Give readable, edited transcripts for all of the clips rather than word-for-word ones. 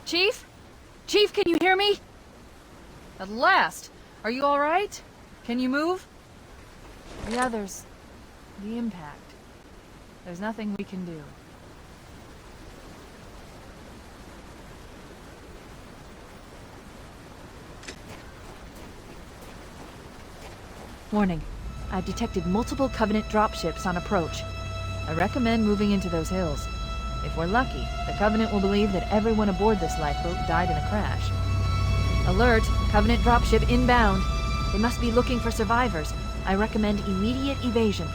Chief? Chief, can you hear me? At last! Are you alright? Can you move? The others... the impact. There's nothing we can do. Warning. I've detected multiple Covenant dropships on approach. I recommend moving into those hills. If we're lucky, the Covenant will believe that everyone aboard this lifeboat died in a crash. Alert! Covenant dropship inbound. They must be looking for survivors. I recommend immediate evasion.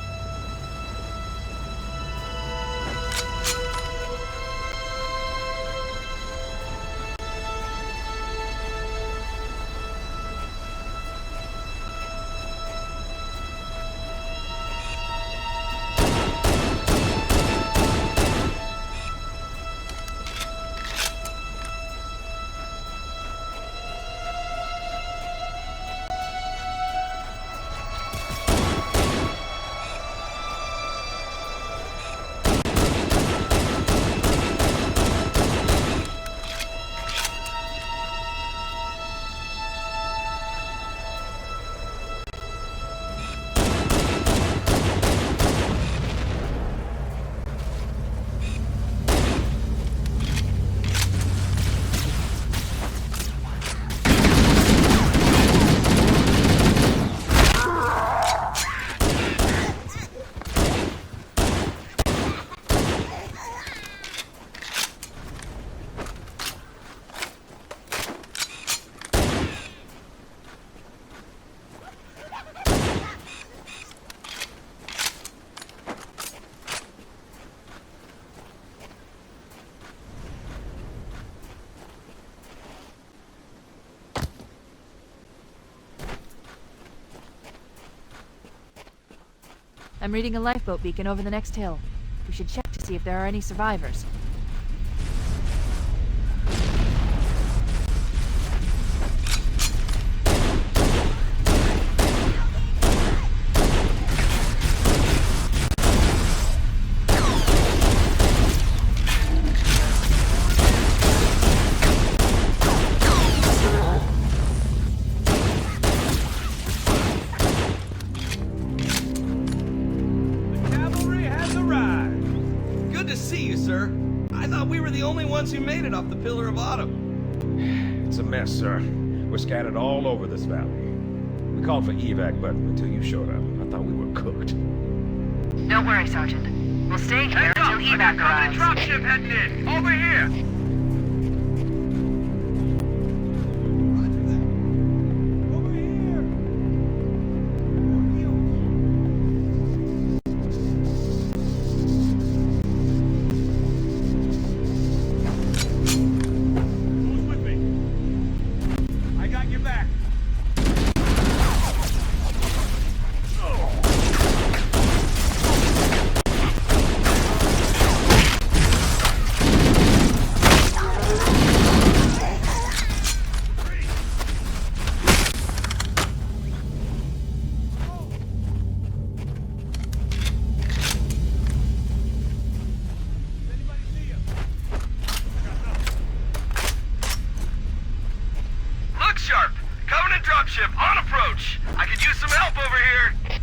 I'm reading a lifeboat beacon over the next hill. We should check to see if there are any survivors. Who made it off the Pillar of Autumn. It's a mess, sir. We're scattered all over this valley. We called for evac, but until you showed up, I thought we were cooked. Don't worry, Sergeant. We'll stay here until evac arrives. Dropship heading in! Over here! Dropship on approach! I could use some help over here!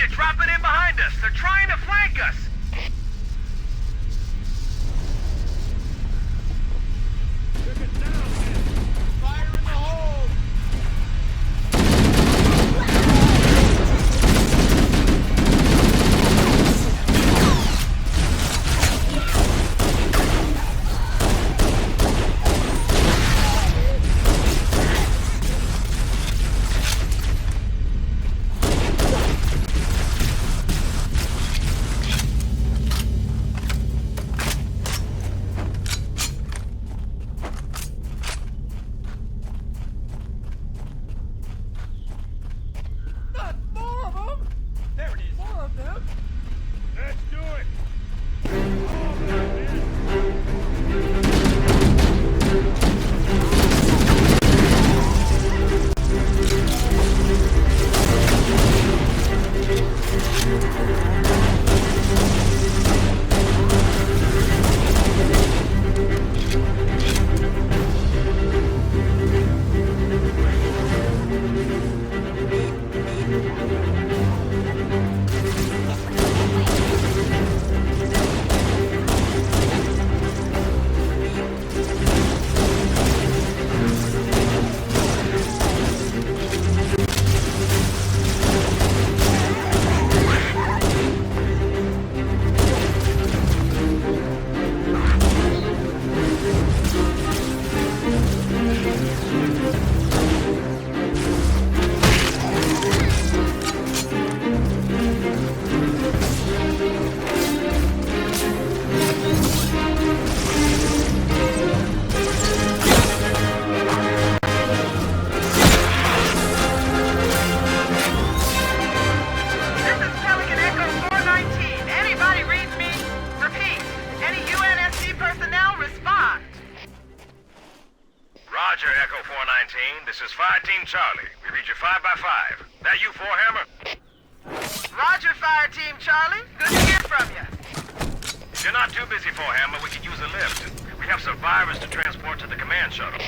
They're dropping in behind us. They're trying to flank us. Fire in the hole. Roger, Echo 419. This is Fire Team Charlie. We read you 5 by 5. That you, Forehammer? Roger, Fire Team Charlie. Good to hear from you. If you're not too busy, Forehammer, we could use a lift. We have survivors to transport to the command shuttle.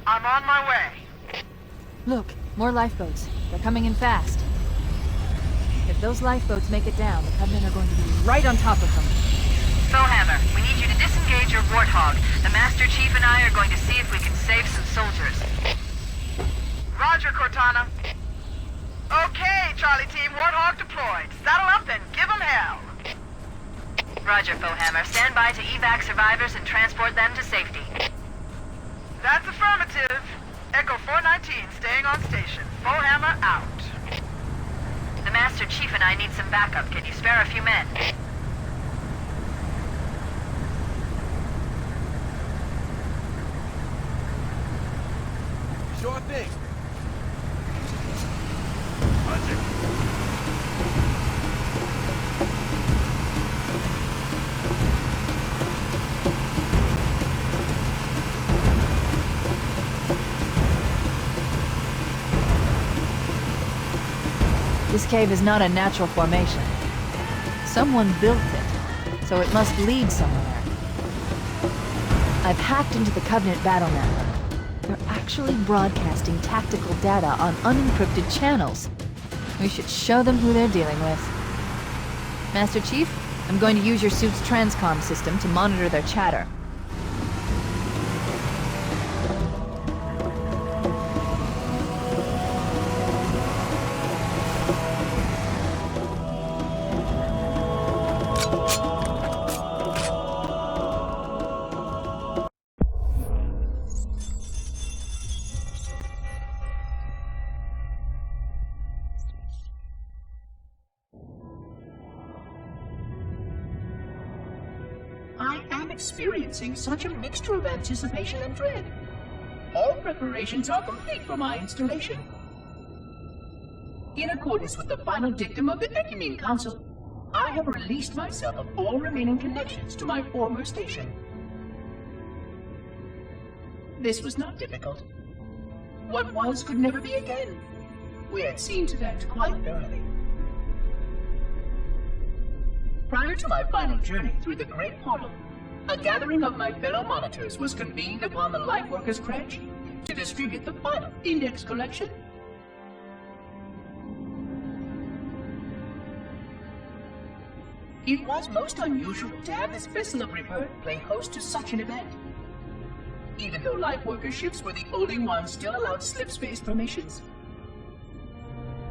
I'm on my way. Look, more lifeboats. They're coming in fast. If those lifeboats make it down, the Covenant are going to be right on top of them. Foehammer, we need you to disengage your Warthog. The Master Chief and I are going to see if we can save some soldiers. Roger, Cortana. Okay, Charlie Team, Warthog deployed. Saddle up and give them hell. Roger, Foehammer. Stand by to evac survivors and transport them to safety. That's affirmative. Echo 419 staying on station. Foehammer out. The Master Chief and I need some backup. Can you spare a few men? Sure thing. This cave is not a natural formation. Someone built it, so it must lead somewhere. I've hacked into the Covenant battle network. They're actually broadcasting tactical data on unencrypted channels. We should show them who they're dealing with. Master Chief, I'm going to use your suit's transcom system to monitor their chatter. I am experiencing such a mixture of anticipation and dread. All preparations are complete for my installation. In accordance with the final dictum of the Ecumene Council, I have released myself of all remaining connections to my former station. This was not difficult. What was could never be again. We had seen to that quite thoroughly. Prior to my final journey through the Great Portal, a gathering of my fellow monitors was convened upon the Lightworkers Crash to distribute the final Index collection. It was most unusual to have this vessel of rebirth play host to such an event. Even though Lightworker ships were the only ones still allowed slipspace permissions.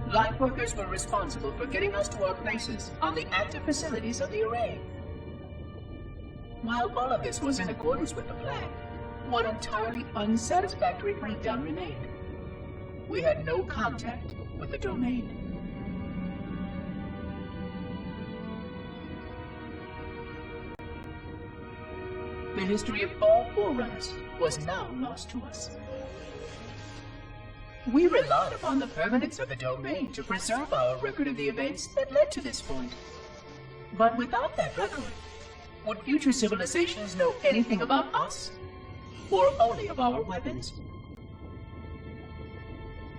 Lightworkers were responsible for getting us to our places on the active facilities of the array. While all of this was in accordance with the plan, one entirely unsatisfactory breakdown remained. We had no contact with the domain. The history of all Forerunners was now lost to us. We relied upon the permanence of the domain to preserve our record of the events that led to this point. But without that record, would future civilizations know anything about us? Or only of our weapons?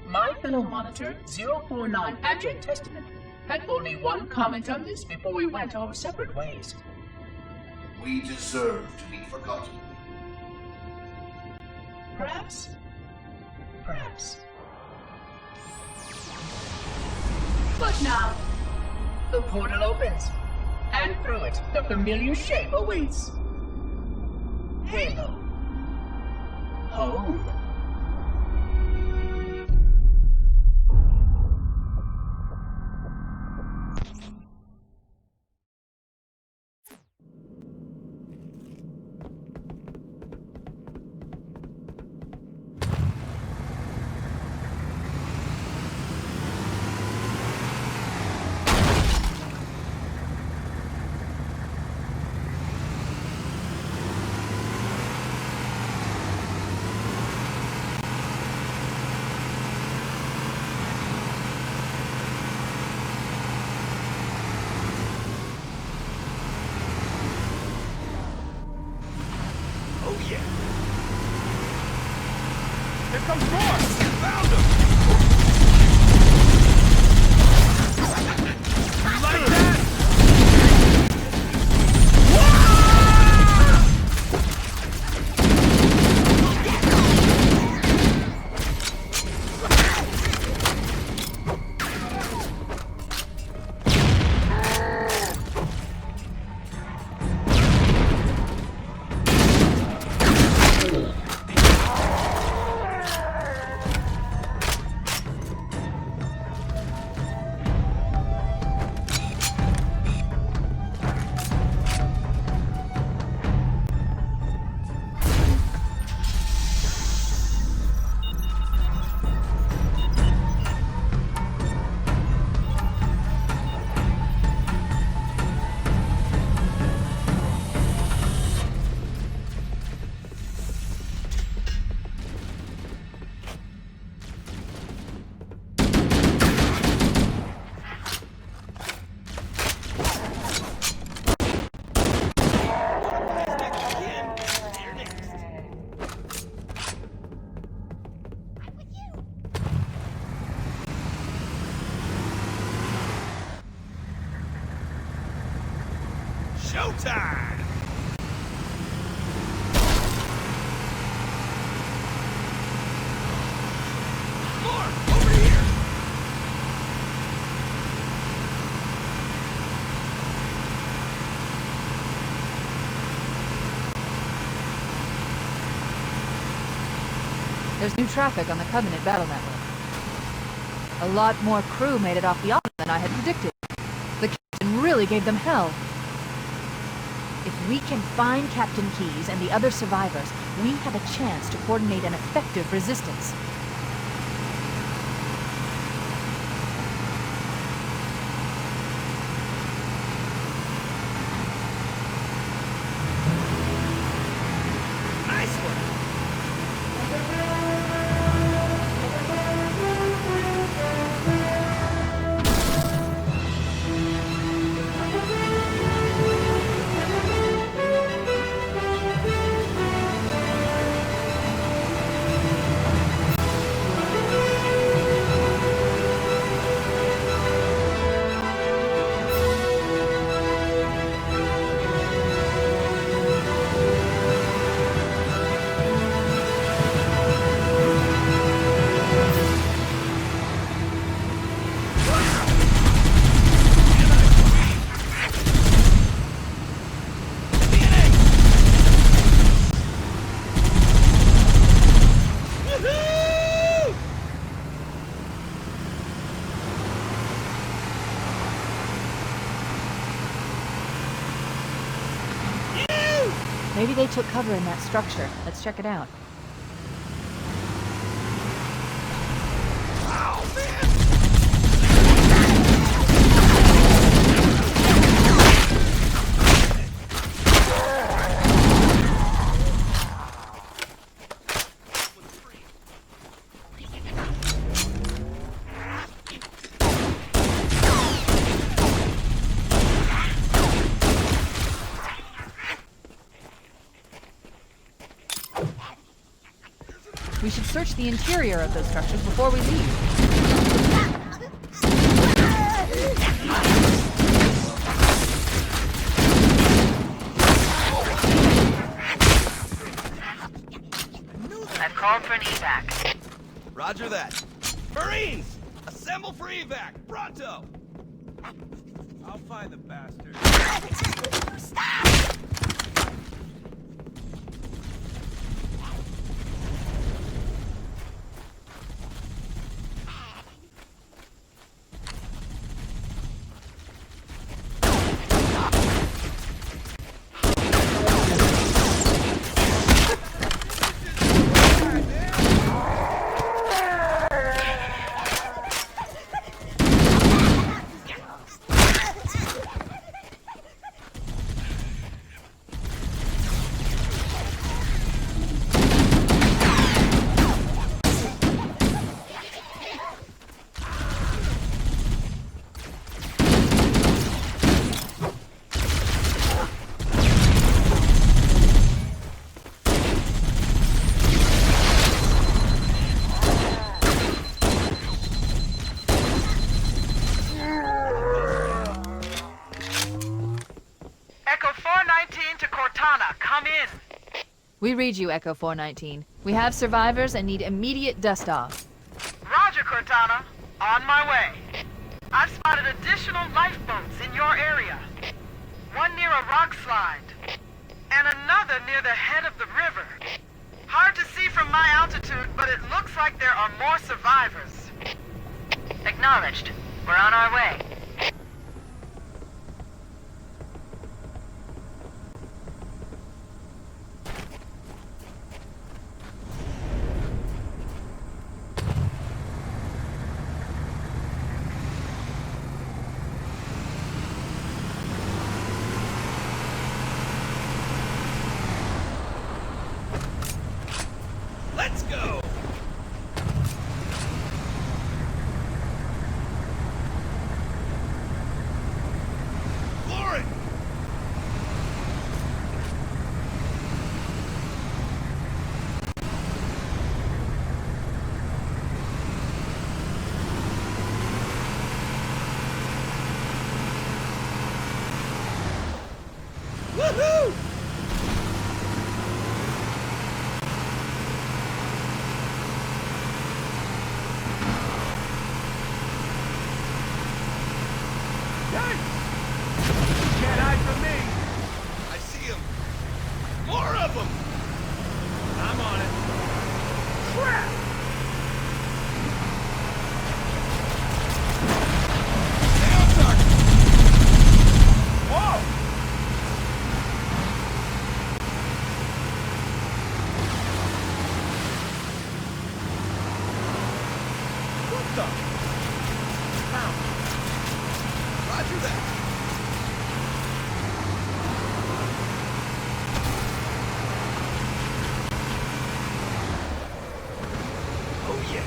My fellow monitor, 049 Abject Testament, had only one comment on this before we went our separate ways. We deserve to be forgotten. Perhaps. Perhaps. But now, the portal opens, and through it, the familiar shape awaits. Halo. Home. Showtime! Lord, over here! There's new traffic on the Covenant battle network. A lot more crew made it off the island than I had predicted. The captain really gave them hell. If we can find Captain Keyes and the other survivors, we have a chance to coordinate an effective resistance. Nice one! Maybe they took cover in that structure. Let's check it out. We should search the interior of those structures before we leave. I've called for an evac. Roger that. Marines! Assemble for evac! Pronto! I'll find the bastard. Echo 419 to Cortana, come in. We read you, Echo 419. We have survivors and need immediate dust-off. Roger, Cortana. On my way. I've spotted additional lifeboats in your area. One near a rock slide, and another near the head of the river. Hard to see from my altitude, but it looks like there are more survivors. Acknowledged. We're on our way. Let's go! Lauren! Woohoo! Can't hide from me. I see him. More of them. I'm on it. Crap! Stay on target. Whoa! What the? Roger that. Oh yeah.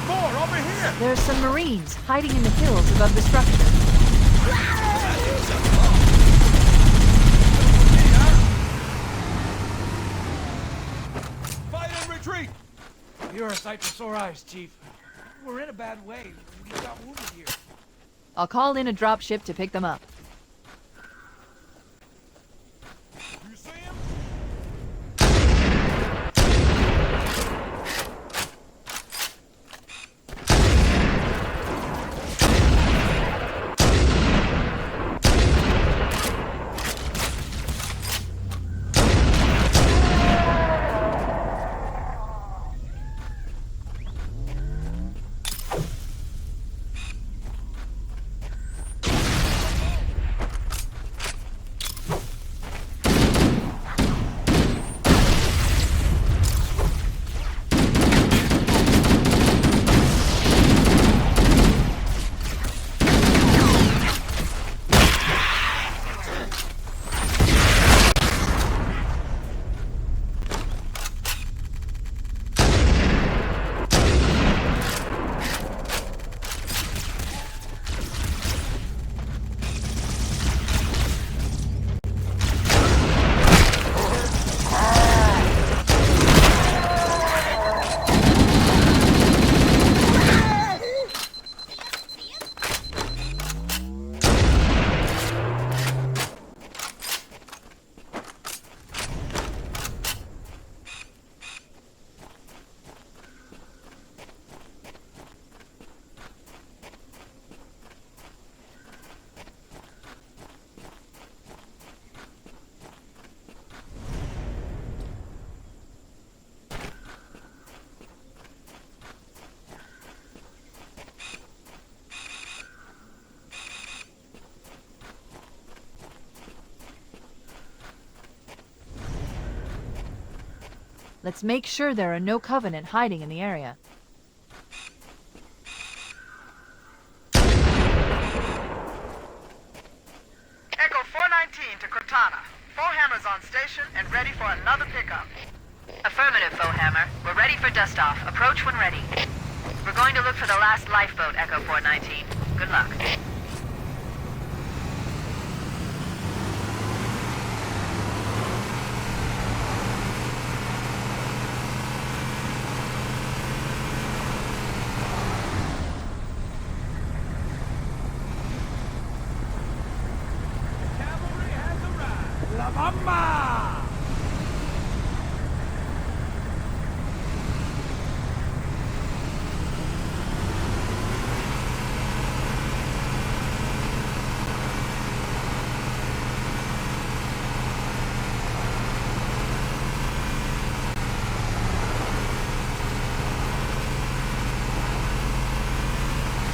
More over here. There are some Marines hiding in the hills above the structure. Fight and retreat. You're a sight for sore eyes, Chief. We're in a bad way. We got wounded here. I'll call in a dropship to pick them up. You see him? Let's make sure there are no Covenant hiding in the area. Echo 419 to Cortana. Foehammer's on station and ready for another pickup. Affirmative, Foehammer. We're ready for dust-off. Approach when ready. We're going to look for the last lifeboat, Echo 419. Good luck. Cavalry has arrived. La Mama!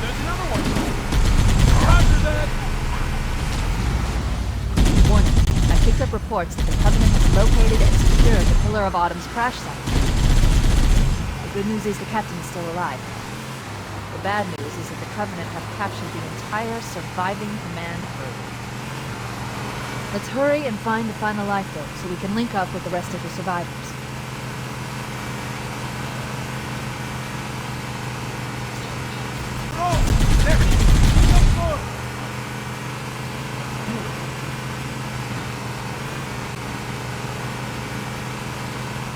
There's another one. Roger that. Warning. I picked up reports that the Covenant has located and secured the Pillar of Autumn's crash site. The good news is the captain is still alive. The bad news is that the Covenant have captured the entire surviving command crew. Let's hurry and find the final lifeboat so we can link up with the rest of the survivors. Oh, there it is. Come forward.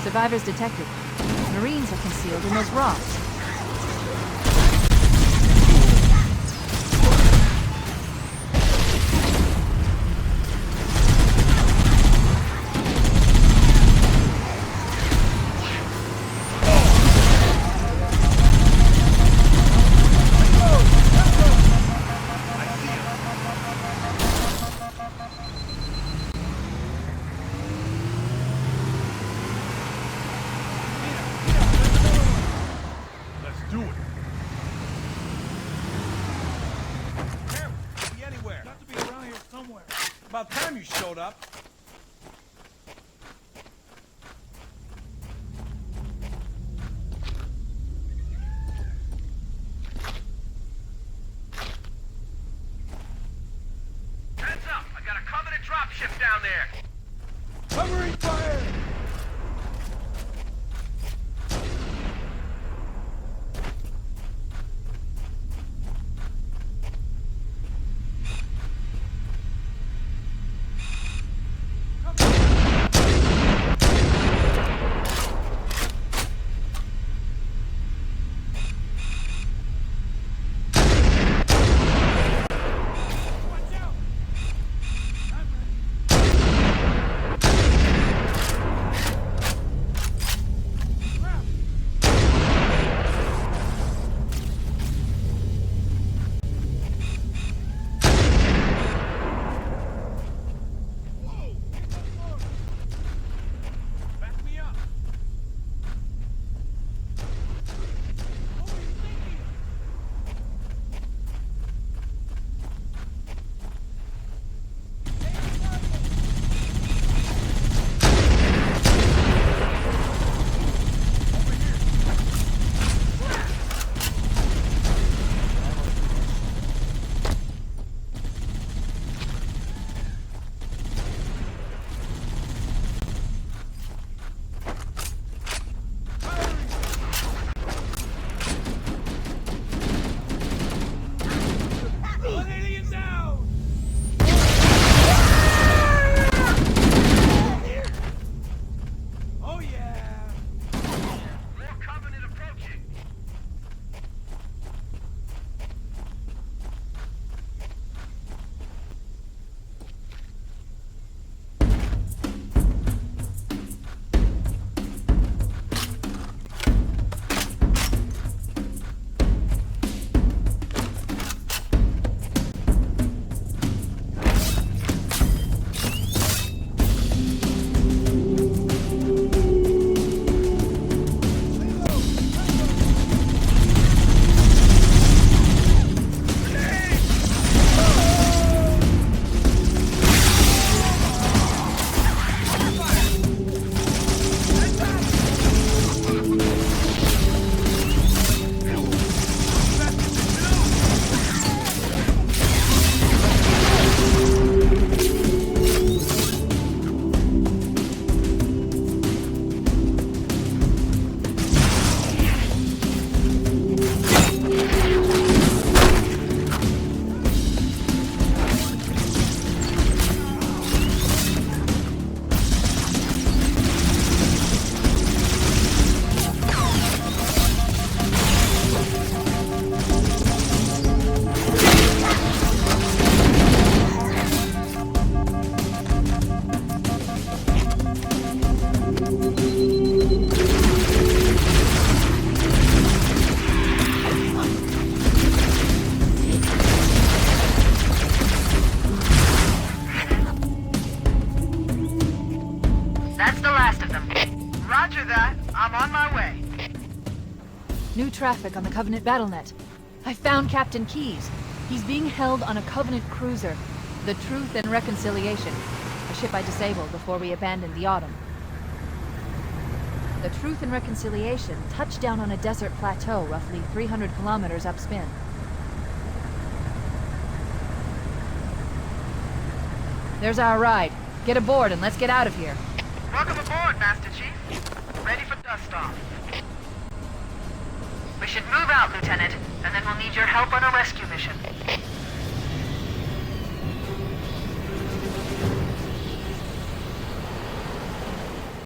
Survivors detected. Marines are concealed in those rocks. Let's do it. Here, could be anywhere. Got to be around here somewhere. About time you showed up. Heads up! I got a Covenant dropship down there. Covering fire! Watch out! I'm ready. Roger that. I'm on my way. New traffic on the Covenant BattleNet. I found Captain Keyes. He's being held on a Covenant cruiser, the Truth and Reconciliation, a ship I disabled before we abandoned the Autumn. The Truth and Reconciliation touched down on a desert plateau roughly 300 kilometers upspin. There's our ride. Get aboard and let's get out of here. Welcome aboard, Master Chief. Ready for dust-off. We should move out, Lieutenant, and then we'll need your help on a rescue mission.